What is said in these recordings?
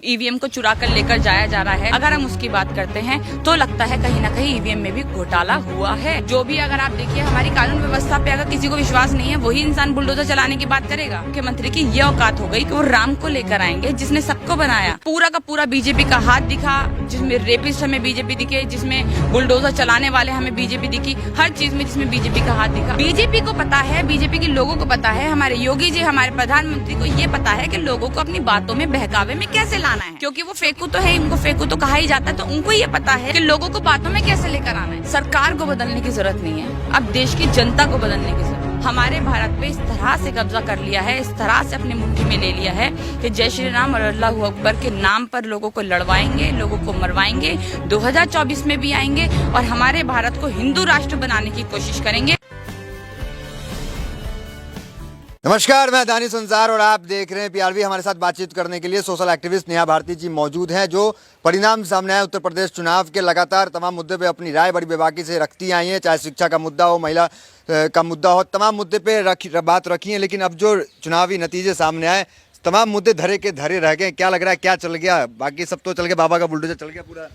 EVM को चुरा कर लेकर जाया जा रहा है। अगर हम उसकी बात करते हैं तो लगता है कहीं ना कहीं ईवीएम में भी घोटाला हुआ है। जो भी अगर आप देखिए हमारी कानून व्यवस्था पे अगर किसी को विश्वास नहीं है वही इंसान बुलडोजर चलाने की बात करेगा। मुख्यमंत्री की ये औकात हो गई कि वो राम को लेकर आएंगे जिसने सबको बनाया। पूरा का पूरा बीजेपी का हाथ दिखा, जिसमें रेपिस्ट हमें बीजेपी दिखे, जिसमें बुलडोजर चलाने वाले हमें बीजेपी दिखी, हर चीज में जिसमें बीजेपी का हाथ दिखा। बीजेपी को पता है, बीजेपी के लोगों को पता है, हमारे योगी जी हमारे प्रधानमंत्री को ये पता है कि लोगों को अपनी बातों में बहकावे में कैसे लाना है, क्योंकि वो फेंकू तो है, उनको फेंकू तो कहा ही जाता है, तो उनको ये पता है कि लोगों को बातों में कैसे लेकर आना है। सरकार को बदलने की जरूरत नहीं है, अब देश की जनता को बदलने की जरूरत। हमारे भारत पे इस तरह से कब्जा कर लिया है, इस तरह से अपनी मुट्ठी में ले लिया है कि जय श्री राम और अल्लाहू अकबर के नाम पर लोगों को लड़वाएंगे, लोगों को मरवाएंगे, 2024 में भी आएंगे और हमारे भारत को हिंदू राष्ट्र बनाने की कोशिश करेंगे। नमस्कार, मैं दानिश अंसार और आप देख रहे हैं पीआरवी। हमारे साथ बातचीत करने के लिए सोशल एक्टिविस्ट नेहा भारती जी मौजूद हैं, जो परिणाम सामने आए उत्तर प्रदेश चुनाव के लगातार तमाम मुद्दे पे अपनी राय बड़ी बेबाकी से रखती आई हैं। चाहे शिक्षा का मुद्दा हो, महिला का मुद्दा हो, तमाम मुद्दे पे बात रखी है। लेकिन अब जो चुनावी नतीजे सामने आए, तमाम मुद्दे धरे के धरे रह गए। क्या लग रहा है, क्या चल गया? बाकी सब तो चल गया, बाबा का बुलडोजर चल गया पूरा।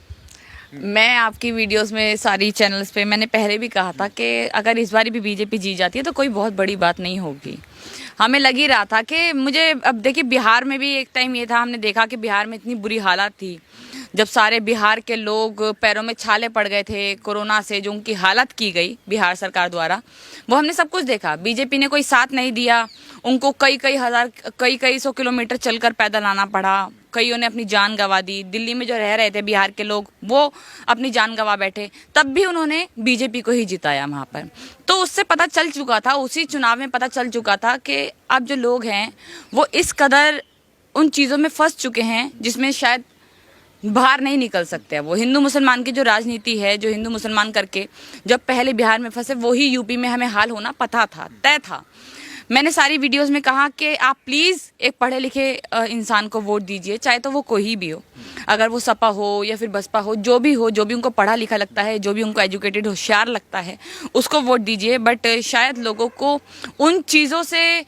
मैं आपकी वीडियोस में सारी चैनल्स पे मैंने पहले भी कहा था कि अगर इस बार भी बीजेपी जीत जाती है तो कोई बहुत बड़ी बात नहीं होगी। हमें लग ही रहा था कि मुझे अब देखिए बिहार में भी एक टाइम ये था, हमने देखा कि बिहार में इतनी बुरी हालत थी जब सारे बिहार के लोग पैरों में छाले पड़ गए थे कोरोना से, जो उनकी हालत की गई बिहार सरकार द्वारा, वो हमने सब कुछ देखा। बीजेपी ने कोई साथ नहीं दिया, उनको कई सौ किलोमीटर चलकर पैदल आना पड़ा, कईयों ने अपनी जान गंवा दी। दिल्ली में जो रह रहे थे बिहार के लोग, वो अपनी जान गंवा बैठे, तब भी उन्होंने बीजेपी को ही जिताया वहाँ पर। तो उससे पता चल चुका था, उसी चुनाव में पता चल चुका था कि अब जो लोग हैं वो इस कदर उन चीज़ों में फंस चुके हैं जिसमें शायद बाहर नहीं निकल सकते। वो हिंदू मुसलमान की जो राजनीति है, जो हिंदू मुसलमान करके जब पहले बिहार में फंसे, वही यूपी में हमें हाल होना पता था, तय था। मैंने सारी वीडियोस में कहा कि आप प्लीज़ एक पढ़े लिखे इंसान को वोट दीजिए, चाहे तो वो कोई भी हो, अगर वो सपा हो या फिर बसपा हो, जो भी हो, जो भी उनको पढ़ा लिखा लगता है, जो भी उनको एजुकेटेड होशियार लगता है, उसको वोट दीजिए। बट शायद लोगों को उन चीज़ों से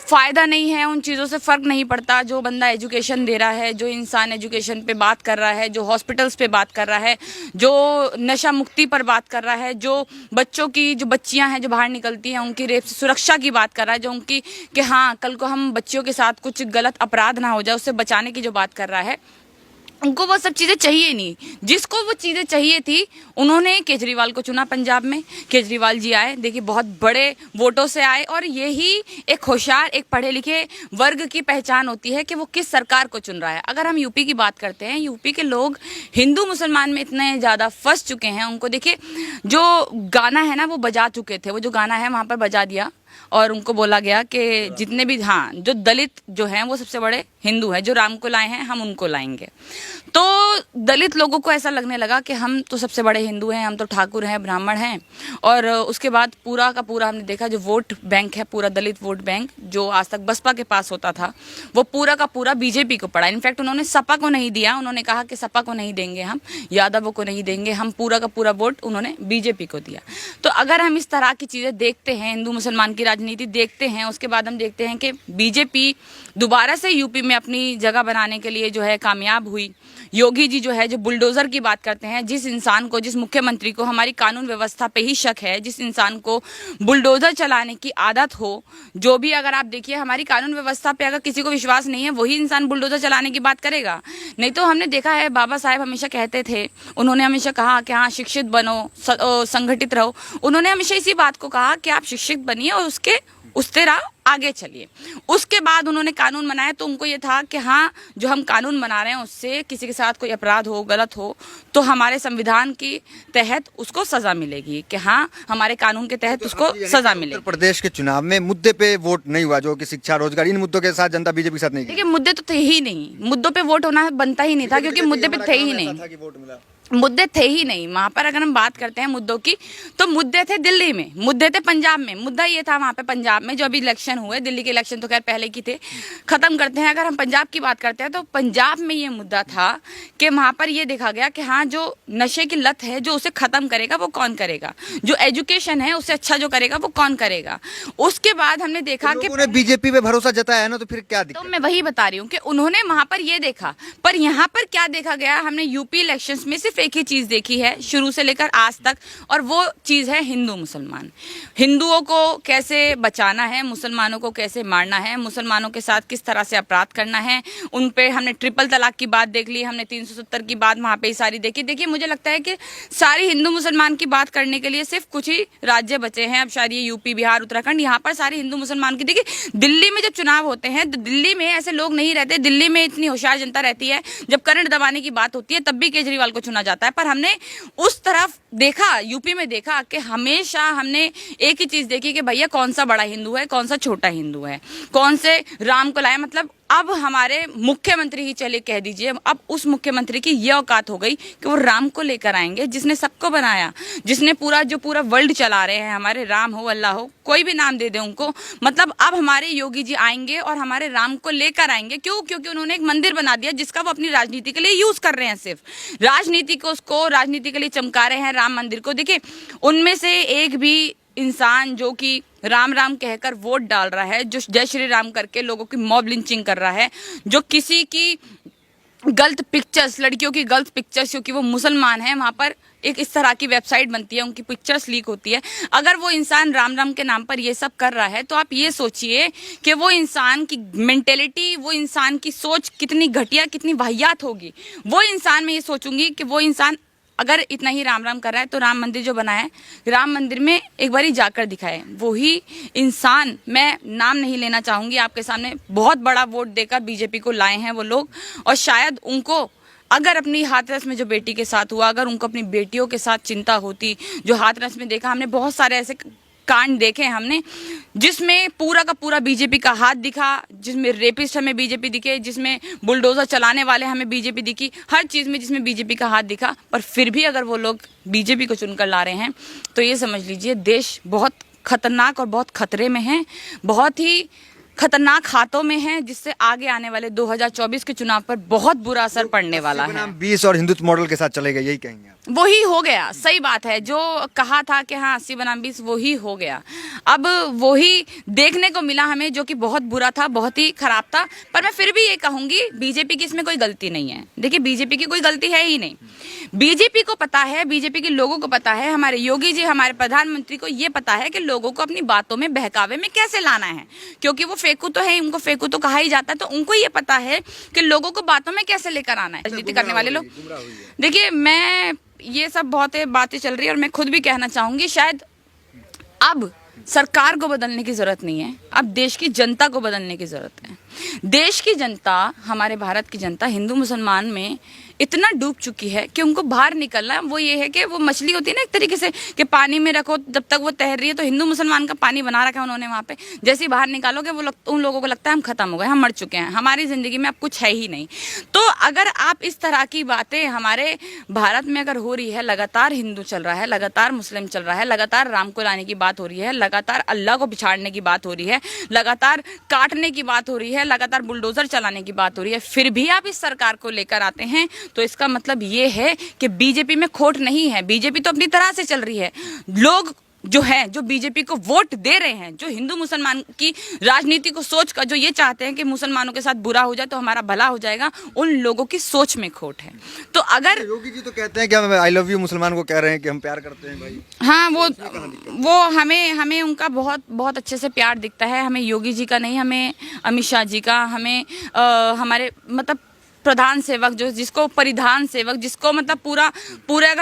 फ़ायदा नहीं है, उन चीज़ों से फ़र्क नहीं पड़ता। जो बंदा एजुकेशन दे रहा है, जो इंसान एजुकेशन पे बात कर रहा है, जो हॉस्पिटल्स पे बात कर रहा है, जो नशा मुक्ति पर बात कर रहा है, जो बच्चों की, जो बच्चियां हैं जो बाहर निकलती हैं उनकी रेप से सुरक्षा की बात कर रहा है, जो उनकी कि हाँ कल को हम बच्चियों के साथ कुछ गलत अपराध ना हो जाए उससे बचाने की जो बात कर रहा है, उनको वो सब चीज़ें चाहिए नहीं। जिसको वो चीज़ें चाहिए थी उन्होंने केजरीवाल को चुना। पंजाब में केजरीवाल जी आए, देखिए बहुत बड़े वोटों से आए, और यही एक होशियार, एक पढ़े लिखे वर्ग की पहचान होती है कि वो किस सरकार को चुन रहा है। अगर हम यूपी की बात करते हैं, यूपी के लोग हिंदू मुसलमान में इतने ज़्यादा फंस चुके हैं, उनको देखिए जो गाना है ना वो बजा चुके थे, वो जो गाना है वहाँ पर बजा दिया और उनको बोला गया कि जितने भी, हाँ, जो दलित जो हैं वो सबसे बड़े हिंदू हैं, जो राम को लाए हैं हम उनको लाएंगे। तो दलित लोगों को ऐसा लगने लगा कि हम तो सबसे बड़े हिंदू हैं, हम तो ठाकुर हैं, ब्राह्मण हैं। और उसके बाद पूरा का पूरा हमने देखा जो वोट बैंक है, पूरा दलित वोट बैंक जो आज तक बसपा के पास होता था, वो पूरा का पूरा बीजेपी को पड़ा। इनफैक्ट उन्होंने सपा को नहीं दिया, उन्होंने कहा कि सपा को नहीं देंगे, हम यादवों को नहीं देंगे, हम पूरा का पूरा वोट उन्होंने बीजेपी को दिया। तो अगर हम इस तरह की चीज़ें देखते हैं, हिंदू मुसलमान की राजनीति देखते हैं, उसके बाद हम देखते हैं कि बीजेपी दोबारा से यूपी में अपनी जगह बनाने के लिए जो है कामयाब हुई। योगी जी जो है, जो बुलडोजर की बात करते हैं, जिस इंसान को, जिस मुख्यमंत्री को हमारी कानून व्यवस्था पे ही शक है, जिस इंसान को बुलडोजर चलाने की आदत हो, जो भी, अगर आप देखिए हमारी कानून व्यवस्था पे अगर किसी को विश्वास नहीं है वही इंसान बुलडोजर चलाने की बात करेगा। नहीं तो हमने देखा है बाबा साहेब हमेशा कहते थे, उन्होंने हमेशा कहा कि हाँ शिक्षित बनो, संगठित रहो। उन्होंने हमेशा इसी बात को कहा कि आप शिक्षित बनिए और उस तरह आगे चलिए। उसके बाद उन्होंने कानून बनाया तो उनको ये था कि हाँ जो हम कानून बना रहे हैं उससे किसी के साथ कोई अपराध हो, गलत हो, तो हमारे संविधान के तहत उसको सजा मिलेगी, कि हाँ हमारे कानून के तहत उसको सजा मिलेगी। उत्तर प्रदेश के चुनाव में मुद्दे पे वोट नहीं हुआ, जो कि शिक्षा, रोजगार, इन मुद्दों के साथ जनता बीजेपी के साथ नहीं। देखिए मुद्दे तो थे ही नहीं, मुद्दों पे वोट होना बनता ही नहीं था, क्योंकि मुद्दे पे थे ही नहीं, मुद्दे थे ही नहीं वहाँ पर। अगर हम बात करते हैं मुद्दों की, तो मुद्दे थे दिल्ली में, मुद्दे थे पंजाब में। मुद्दा ये था वहाँ पे पंजाब में जो अभी इलेक्शन हुए, दिल्ली के इलेक्शन तो खैर पहले की थे, खत्म करते हैं। अगर हम पंजाब की बात करते हैं तो पंजाब में ये मुद्दा था कि वहाँ पर ये देखा गया कि हाँ जो नशे की लत है, जो उसे खत्म करेगा वो कौन करेगा, जो एजुकेशन है उससे अच्छा जो करेगा वो कौन करेगा। उसके बाद हमने देखा कि बीजेपी पे भरोसा जताया है ना, तो फिर क्या दिक्कत? तो मैं वही बता रही हूँ कि उन्होंने वहाँ पर ये देखा। पर यहाँ पर क्या देखा गया, हमने यूपी इलेक्शंस में सिर्फ एक ही चीज़ देखी है शुरू से लेकर आज तक, और वो चीज़ है हिंदू मुसलमान। हिंदुओं को कैसे बचाना है, मुसलमानों को कैसे मारना है, मुसलमानों के साथ किस तरह से अपराध करना है, उन पे हमने ट्रिपल तलाक की बात देख ली, हमने 370 की बात वहाँ पे सारी देखी। देखिए मुझे लगता है कि सारी हिंदू मुसलमान की बात करने के लिए सिर्फ कुछ ही राज्य बचे हैं, अब शायद ये यूपी, बिहार, उत्तराखंड, यहाँ पर सारे हिंदू मुसलमान की। देखिए दिल्ली में जब चुनाव होते हैं तो दिल्ली में ऐसे लोग नहीं रहते, दिल्ली में इतनी होशियार जनता रहती है, जब करंट दबाने की बात होती है तब भी केजरीवाल को चुना जाता है। पर हमने उस तरफ देखा, यूपी में देखा कि हमेशा हमने एक ही चीज देखी कि भैया कौन सा बड़ा हिंदू है, कौन सा छोटा हिंदू है, कौन से राम को लाया। मतलब अब हमारे मुख्यमंत्री ही चले कह दीजिए, अब उस मुख्यमंत्री की ये औकात हो गई कि वो राम को लेकर आएंगे, जिसने सबको बनाया, जिसने पूरा वर्ल्ड चला रहे हैं, हमारे राम हो, अल्लाह हो, कोई भी नाम दे दे उनको। मतलब अब हमारे योगी जी आएंगे और हमारे राम को लेकर आएंगे। क्यों? क्योंकि उन्होंने एक मंदिर बना दिया जिसका वो अपनी राजनीति के लिए यूज कर रहे हैं, सिर्फ राजनीति को, उसको राजनीति के लिए चमका रहे हैं राम मंदिर को। देखिए उनमें से एक भी इंसान जो कि राम राम कहकर वोट डाल रहा है, जो जय श्री राम करके लोगों की मॉब लिंचिंग कर रहा है, जो किसी की गलत पिक्चर्स, लड़कियों की गलत पिक्चर्स, क्योंकि वो मुसलमान है, वहां पर एक इस तरह की वेबसाइट बनती है, उनकी पिक्चर्स लीक होती है। अगर वो इंसान राम राम के नाम पर ये सब कर रहा है तो आप ये सोचिए कि वो इंसान की मेंटेलिटी, वो इंसान की सोच कितनी घटिया, कितनी वाहियात होगी। वो इंसान, मैं ये सोचूंगी कि वो इंसान अगर इतना ही राम राम कर रहा है तो राम मंदिर जो बना है, राम मंदिर में एक बारी जाकर दिखाए। वही इंसान, मैं नाम नहीं लेना चाहूंगी आपके सामने, बहुत बड़ा वोट देकर बीजेपी को लाए हैं वो लोग, और शायद उनको अगर अपनी हाथरस में जो बेटी के साथ हुआ, अगर उनको अपनी बेटियों के साथ चिंता होती, जो हाथरस में देखा हमने, बहुत सारे ऐसे कांड देखे हमने जिसमें पूरा का पूरा बीजेपी का हाथ दिखा, जिसमें रेपिस्ट हमें बीजेपी दिखे, जिसमें बुलडोजर चलाने वाले हमें बीजेपी दिखी, हर चीज़ में जिसमें बीजेपी का हाथ दिखा। पर फिर भी अगर वो लोग बीजेपी को चुनकर ला रहे हैं तो ये समझ लीजिए देश बहुत खतरनाक और बहुत खतरे में है, बहुत ही खतरनाक हाथों में है, जिससे आगे आने वाले 2024 के चुनाव पर बहुत बुरा असर पड़ने वाला है। 20 और हिंदुत्व मॉडल के साथ चलेगा, यही कहेंगे आप? वही हो गया, सही बात है, जो कहा था कि हाँ 80 बनाम 20 वही हो गया। अब वही देखने को मिला हमें, जो कि बहुत बुरा था, बहुत ही खराब था। पर मैं फिर भी ये कहूंगी बीजेपी की इसमें कोई गलती नहीं है। देखिए बीजेपी की कोई गलती है ही नहीं, बीजेपी को पता है, बीजेपी के लोगों को पता है, हमारे योगी जी, हमारे प्रधानमंत्री को ये पता है कि लोगों को अपनी बातों में, बहकावे में कैसे लाना है, क्योंकि वो फेंकू तो है, उनको फेंकू तो कहा ही जाता है, तो उनको ये पता है कि लोगों को बातों में कैसे लेकर आना है। राजनीति करने वाले लोग, देखिए मैं, ये सब बहुत बातें चल रही है और मैं खुद भी कहना चाहूंगी, शायद अब सरकार को बदलने की जरूरत नहीं है, अब देश की जनता को बदलने की जरूरत है। देश की जनता, हमारे भारत की जनता हिंदू मुसलमान में इतना डूब चुकी है कि उनको बाहर निकलना, वो ये है कि वो मछली होती है ना एक तरीके से, कि पानी में रखो जब तक वो तैर रही है, तो हिंदू मुसलमान का पानी बना रखा है उन्होंने वहाँ पे, जैसे ही बाहर निकालोगे वो उन लोगों को लगता है हम खत्म हो गए, हम मर चुके हैं, हमारी ज़िंदगी में अब कुछ है ही नहीं। तो अगर आप इस तरह की बातें हमारे भारत में अगर हो रही है, लगातार हिंदू चल रहा है, लगातार मुस्लिम चल रहा है, लगातार राम को लाने की बात हो रही है, लगातार अल्लाह को पिछाड़ने की बात हो रही है, लगातार काटने की बात हो रही है, लगातार बुलडोजर चलाने की बात हो रही है, फिर भी आप इस सरकार को लेकर आते हैं, तो इसका मतलब ये है कि बीजेपी में खोट नहीं है। बीजेपी तो अपनी तरह से चल रही है। लोग जो है, जो बीजेपी को वोट दे रहे हैं, जो हिंदू मुसलमान की राजनीति को सोच कर जो ये चाहते हैं कि मुसलमानों के साथ बुरा हो जाए तो हमारा भला हो जाएगा, उन लोगों की सोच में खोट है। तो अगर योगी जी तो कहते हैं कि हम आई लव यू मुसलमान को कह रहे हैं कि हम प्यार करते हैं भाई, हाँ वो हमें उनका बहुत बहुत अच्छे से प्यार दिखता है, हमें योगी जी का नहीं, हमें अमित शाह जी का, हमें हमारे मतलब प्रधान सेवक, जो जिसको परिधान सेवक, जिसको मतलब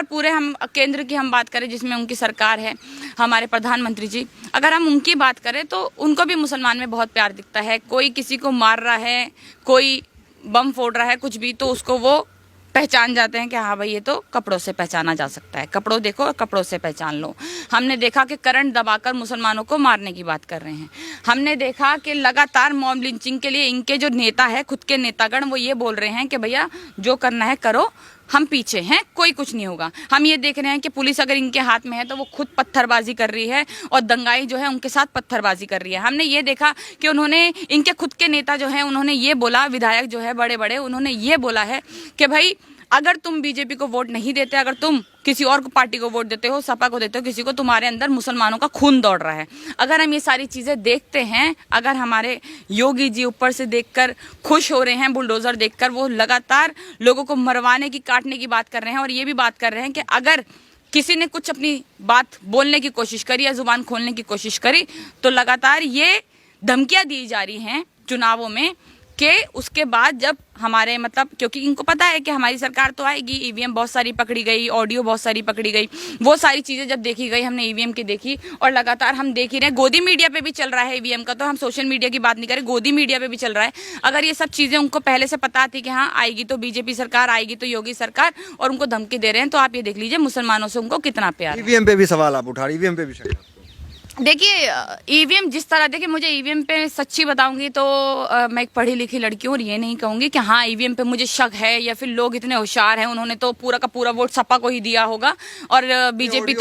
पूरे हम केंद्र की हम बात करें जिसमें उनकी सरकार है, हमारे प्रधानमंत्री जी, अगर हम उनकी बात करें तो उनको भी मुसलमान में बहुत प्यार दिखता है। कोई किसी को मार रहा है, कोई बम फोड़ रहा है, कुछ भी, तो उसको वो पहचान जाते हैं कि हाँ भाई ये तो कपड़ों से पहचाना जा सकता है, कपड़ों देखो और कपड़ों से पहचान लो। हमने देखा कि करंट दबाकर मुसलमानों को मारने की बात कर रहे हैं, हमने देखा कि लगातार मॉब लिंचिंग के लिए इनके जो नेता है, खुद के नेतागण, वो ये बोल रहे हैं कि भैया जो करना है करो, हम पीछे हैं, कोई कुछ नहीं होगा। हम ये देख रहे हैं कि पुलिस अगर इनके हाथ में है तो वो खुद पत्थरबाजी कर रही है और दंगाई जो है उनके साथ पत्थरबाजी कर रही है। हमने ये देखा कि उन्होंने, इनके खुद के नेता जो है, उन्होंने ये बोला, विधायक जो है बड़े बड़े, उन्होंने ये बोला है कि भाई अगर तुम बीजेपी को वोट नहीं देते, अगर तुम किसी और पार्टी को वोट देते हो, सपा को देते हो, किसी को, तुम्हारे अंदर मुसलमानों का खून दौड़ रहा है। अगर हम ये सारी चीजें देखते हैं, अगर हमारे योगी जी ऊपर से देखकर खुश हो रहे हैं, बुलडोजर देखकर, वो लगातार लोगों को मरवाने की, काटने की बात कर रहे हैं, और ये भी बात कर रहे हैं कि अगर किसी ने कुछ अपनी बात बोलने की कोशिश करी या जुबान खोलने की कोशिश करी तो लगातार ये धमकियां दी जा रही हैं चुनावों में कि उसके बाद जब हमारे, मतलब क्योंकि इनको पता है कि हमारी सरकार तो आएगी, ईवीएम बहुत सारी पकड़ी गई, ऑडियो बहुत सारी पकड़ी गई, वो सारी चीज़ें जब देखी गई, हमने ईवीएम की देखी, और लगातार हम देख ही रहे हैं, गोदी मीडिया पे भी चल रहा है ईवीएम का, तो हम सोशल मीडिया की बात नहीं करें, गोदी मीडिया पे भी चल रहा है। अगर ये सब चीज़ें उनको पहले से पता थी कि हाँ आएगी तो बीजेपी सरकार, आएगी तो योगी सरकार, और उनको धमकी दे रहे हैं, तो आप ये देख लीजिए मुसलमानों से उनको कितना प्यार है। ईवीएम पे भी सवाल आप उठा रहे, ईवीएम पे भी शक है आपको? देखिए ईवीएम जिस तरह, देखिए मुझे ईवीएम पे सच्ची बताऊंगी तो मैं एक पढ़ी लिखी लड़की हूँ, और ये नहीं कहूंगी कि हाँ ईवीएम पे मुझे शक है, या फिर लोग इतने होशियार हैं, उन्होंने तो पूरा का पूरा वोट सपा को ही दिया होगा और बीजेपी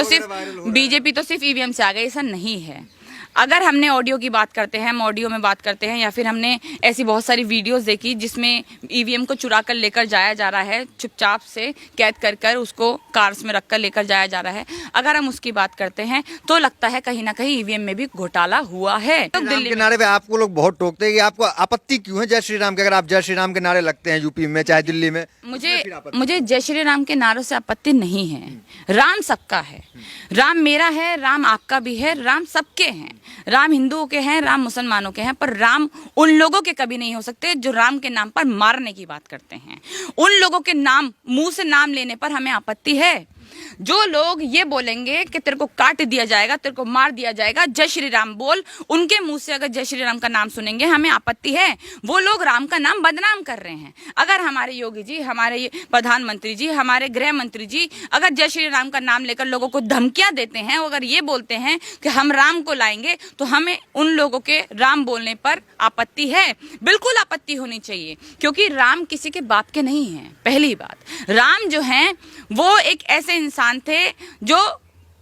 तो सिर्फ ईवीएम से आ गई। ऐसा नहीं है। अगर हमने ऑडियो की बात करते हैं, हम ऑडियो में बात करते हैं, या फिर हमने ऐसी बहुत सारी वीडियोस देखी जिसमें ईवीएम को चुरा कर लेकर जाया जा रहा है, चुपचाप से कैद कर कर उसको कार्स में रखकर लेकर जाया जा रहा है, अगर हम उसकी बात करते हैं तो लगता है कहीं ना कहीं ईवीएम में भी घोटाला हुआ है। तो दिल्ली के नारे पे आपको लोग बहुत टोकते हैं कि आपको आपत्ति क्यों है जय श्री राम के? अगर आप जय श्री राम के नारे लगते हैं यूपी में चाहे दिल्ली में, मुझे जय श्री राम के नारों से आपत्ति नहीं है। राम सबका है, राम मेरा है, राम आपका भी है, राम सबके हैं, राम हिंदुओं के हैं, राम मुसलमानों के हैं, पर राम उन लोगों के कभी नहीं हो सकते जो राम के नाम पर मारने की बात करते हैं। उन लोगों के नाम, मुंह से नाम लेने पर हमें आपत्ति है। जो लोग ये बोलेंगे कि तेरे को काट दिया जाएगा, तेरे को मार दिया जाएगा, जय श्री राम बोल, उनके मुंह से अगर जय श्री राम का नाम सुनेंगे हमें आपत्ति है। वो लोग राम का नाम बदनाम कर रहे हैं। अगर हमारे योगी जी, हमारे प्रधानमंत्री जी, हमारे गृह मंत्री जी अगर जय श्री राम का नाम लेकर लोगों को धमकियां देते हैं, अगर ये बोलते हैं कि हम राम को लाएंगे, तो हमें उन लोगों के राम बोलने पर आपत्ति है। बिल्कुल आपत्ति होनी चाहिए, क्योंकि राम किसी के बाप के नहीं है। पहली बात, राम जो हैं वो एक ऐसे इंसान थे जो,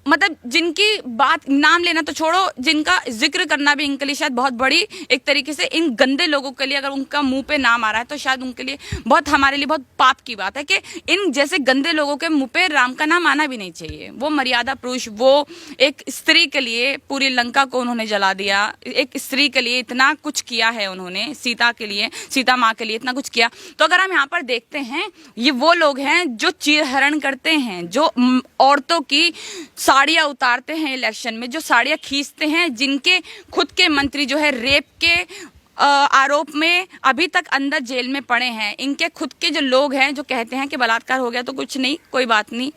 मतलब जिनकी बात, नाम लेना तो छोड़ो, जिनका जिक्र करना भी इनके लिए शायद बहुत बड़ी, एक तरीके से इन गंदे लोगों के लिए अगर उनका मुंह पे नाम आ रहा है तो शायद उनके लिए बहुत, हमारे लिए बहुत पाप की बात है कि इन जैसे गंदे लोगों के मुंह पे राम का नाम आना भी नहीं चाहिए। वो मर्यादा पुरुष, वो एक स्त्री के लिए पूरी लंका को उन्होंने जला दिया, एक स्त्री के लिए इतना कुछ किया है उन्होंने, सीता के लिए, सीता माँ के लिए इतना कुछ किया। तो अगर हम यहाँ पर देखते हैं, ये वो लोग हैं जो चीरहरण करते हैं, जो औरतों की साड़ियां उतारते हैं इलेक्शन में, जो साड़ियां खींचते हैं, जिनके खुद के मंत्री जो है रेप के आरोप में अभी तक अंदर जेल में पड़े हैं। इनके खुद के जो लोग हैं जो कहते हैं कि बलात्कार हो गया तो कुछ नहीं, कोई बात नहीं,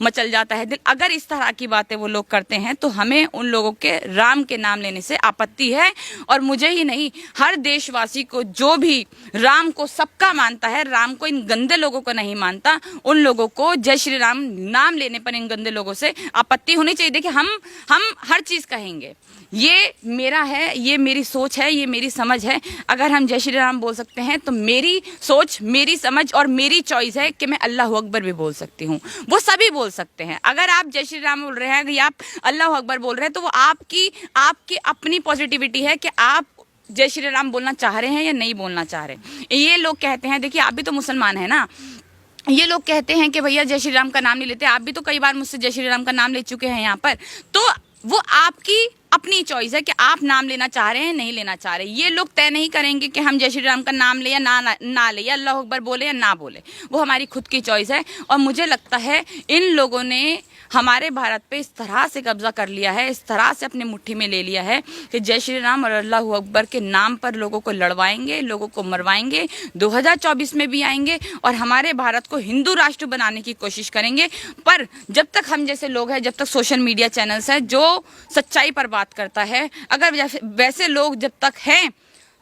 मचल जाता है दिल। अगर इस तरह की बातें वो लोग करते हैं तो हमें उन लोगों के राम के नाम लेने से आपत्ति है। और मुझे ही नहीं, हर देशवासी को, जो भी राम को सबका मानता है, राम को इन गंदे लोगों को नहीं मानता, उन लोगों को जय श्री राम नाम लेने पर इन गंदे लोगों से आपत्ति होनी चाहिए। देखिए हम हर चीज कहेंगे, ये मेरा है, ये मेरी सोच है, ये मेरी समझ है। अगर हम जय श्री राम बोल सकते हैं तो मेरी सोच, मेरी समझ और मेरी चॉइस है कि मैं अल्लाह अकबर भी बोल सकती हूँ। वो सभी बोल सकते हैं। अगर आप जय श्री राम बोल रहे हैं या आप अल्लाह अकबर बोल रहे हैं तो वो आपकी अपनी पॉजिटिविटी है कि आप जय श्री राम बोलना चाह रहे हैं या नहीं बोलना चाह रहे। ये लोग कहते हैं, देखिए आप भी तो मुसलमान है ना, ये लोग कहते हैं कि भैया जय श्री राम का नाम नहीं लेते। आप भी तो कई बार मुझसे जय श्री राम का नाम ले चुके हैं यहाँ पर। तो वो आपकी अपनी चॉइस है कि आप नाम लेना चाह रहे हैं, नहीं लेना चाह रहे। ये लोग तय नहीं करेंगे कि हम जय श्री राम का नाम ले या ना ले, या अल्लाह अकबर बोले या ना बोले। वो हमारी खुद की चॉइस है। और मुझे लगता है इन लोगों ने हमारे भारत पे इस तरह से कब्जा कर लिया है, इस तरह से अपने मुट्ठी में ले लिया है कि जय श्री राम और अल्लाह अकबर के नाम पर लोगों को लड़वाएंगे, लोगों को मरवाएंगे, 2024 में भी आएंगे और हमारे भारत को हिंदू राष्ट्र बनाने की कोशिश करेंगे। पर जब तक हम जैसे लोग हैं, जब तक सोशल मीडिया चैनल्स हैं जो सच्चाई पर बात करता है, अगर वैसे लोग जब तक हैं,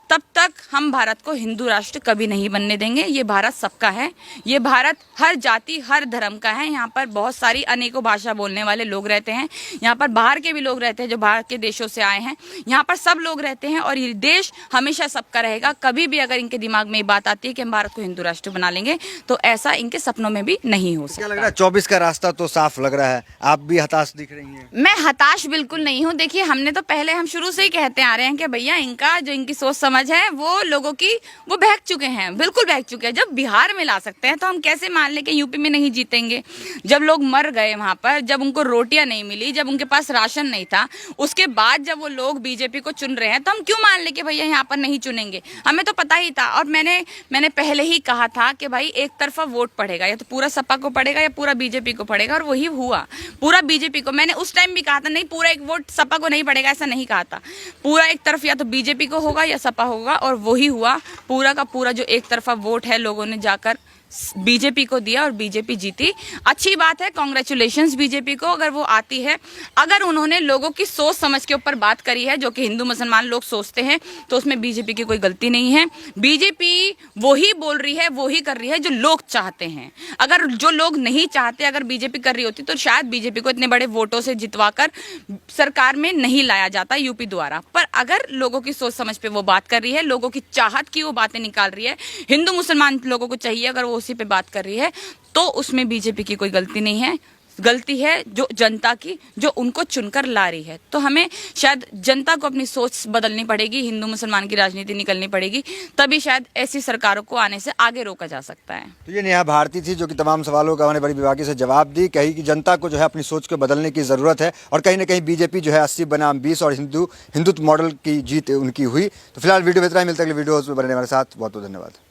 तब तक हम भारत को हिंदू राष्ट्र कभी नहीं बनने देंगे। ये भारत सबका है, ये भारत हर जाति हर धर्म का है। यहाँ पर बहुत सारी अनेकों भाषा बोलने वाले लोग रहते हैं, यहाँ पर बाहर के भी लोग रहते हैं जो बाहर के देशों से आए हैं, यहाँ पर सब लोग रहते हैं और ये देश हमेशा सबका रहेगा। कभी भी अगर इनके दिमाग में ये बात आती है कि हम भारत को हिंदू राष्ट्र बना लेंगे तो ऐसा इनके सपनों में भी नहीं हो सकता। क्या लग रहा है 24 का रास्ता तो साफ लग रहा है, आप भी हताश दिख रही हैं? मैं हताश बिल्कुल नहीं हूँ। देखिए हमने तो पहले, हम शुरू से ही कहते आ रहे हैं कि भैया इनका जो इनकी सोच समझ समझ है वो लोगों की वो बहक चुके हैं, बिल्कुल बहक चुके हैं। जब बिहार में ला सकते हैं तो हम कैसे मान लें कि यूपी में नहीं जीतेंगे? जब लोग मर गए वहां पर, जब उनको रोटियां नहीं मिली, जब उनके पास राशन नहीं था, उसके बाद जब वो लोग बीजेपी को चुन रहे हैं तो हम क्यों मान लें कि भैया यहाँ पर नहीं चुनेंगे? हमें तो पता ही था। और मैंने पहले ही कहा था कि भाई एक तरफा वोट पड़ेगा, या तो पूरा सपा को पड़ेगा या पूरा बीजेपी को पड़ेगा, और वही हुआ, पूरा बीजेपी को। मैंने उस टाइम भी कहा था नहीं, पूरा एक वोट सपा को नहीं पड़ेगा, ऐसा नहीं कहा था। पूरा एक तरफ या तो बीजेपी को होगा या सपा होगा, और वही हुआ। पूरा का पूरा जो एक तरफा वोट है लोगों ने जाकर बीजेपी को दिया और बीजेपी जीती। अच्छी बात है, कांग्रेचुलेशंस बीजेपी को अगर वो आती है। अगर उन्होंने लोगों की सोच समझ के ऊपर बात करी है, जो कि हिंदू मुसलमान लोग सोचते हैं, तो उसमें बीजेपी की कोई गलती नहीं है। बीजेपी वही बोल रही है, वही कर रही है जो लोग चाहते हैं। अगर जो लोग नहीं चाहते, अगर बीजेपी कर रही होती तो शायद बीजेपी को इतने बड़े वोटों से जितवाकर सरकार में नहीं लाया जाता यूपी द्वारा। पर अगर लोगों की सोच समझ पे वो बात कर रही है, लोगों की चाहत की वो बातें निकाल रही है, हिंदू मुसलमान लोगों को चाहिए, अगर वो उसी पे बात कर रही है, तो उसमें बीजेपी की कोई गलती नहीं है। गलती है जो जनता की, जो उनको चुनकर ला रही है। तो हमें शायद जनता को अपनी सोच बदलनी पड़ेगी, हिंदू मुसलमान की राजनीति निकलनी पड़ेगी, तभी शायद ऐसी सरकारों को आने से आगे रोका जा सकता है। तो ये नेहा भारती थी जो कि तमाम सवालों का उन्होंने बड़ी बेबाकी से जवाब दी। कही कि जनता को जो है अपनी सोच को बदलने की ज़रूरत है, और कहीं ना कहीं बीजेपी जो है 80 बनाम 20 और हिंदुत्व मॉडल की जीत उनकी हुई। तो फिलहाल वीडियो में इतना ही, मिलता है अगले वीडियोज़ में। बने हमारे साथ, बहुत बहुत धन्यवाद।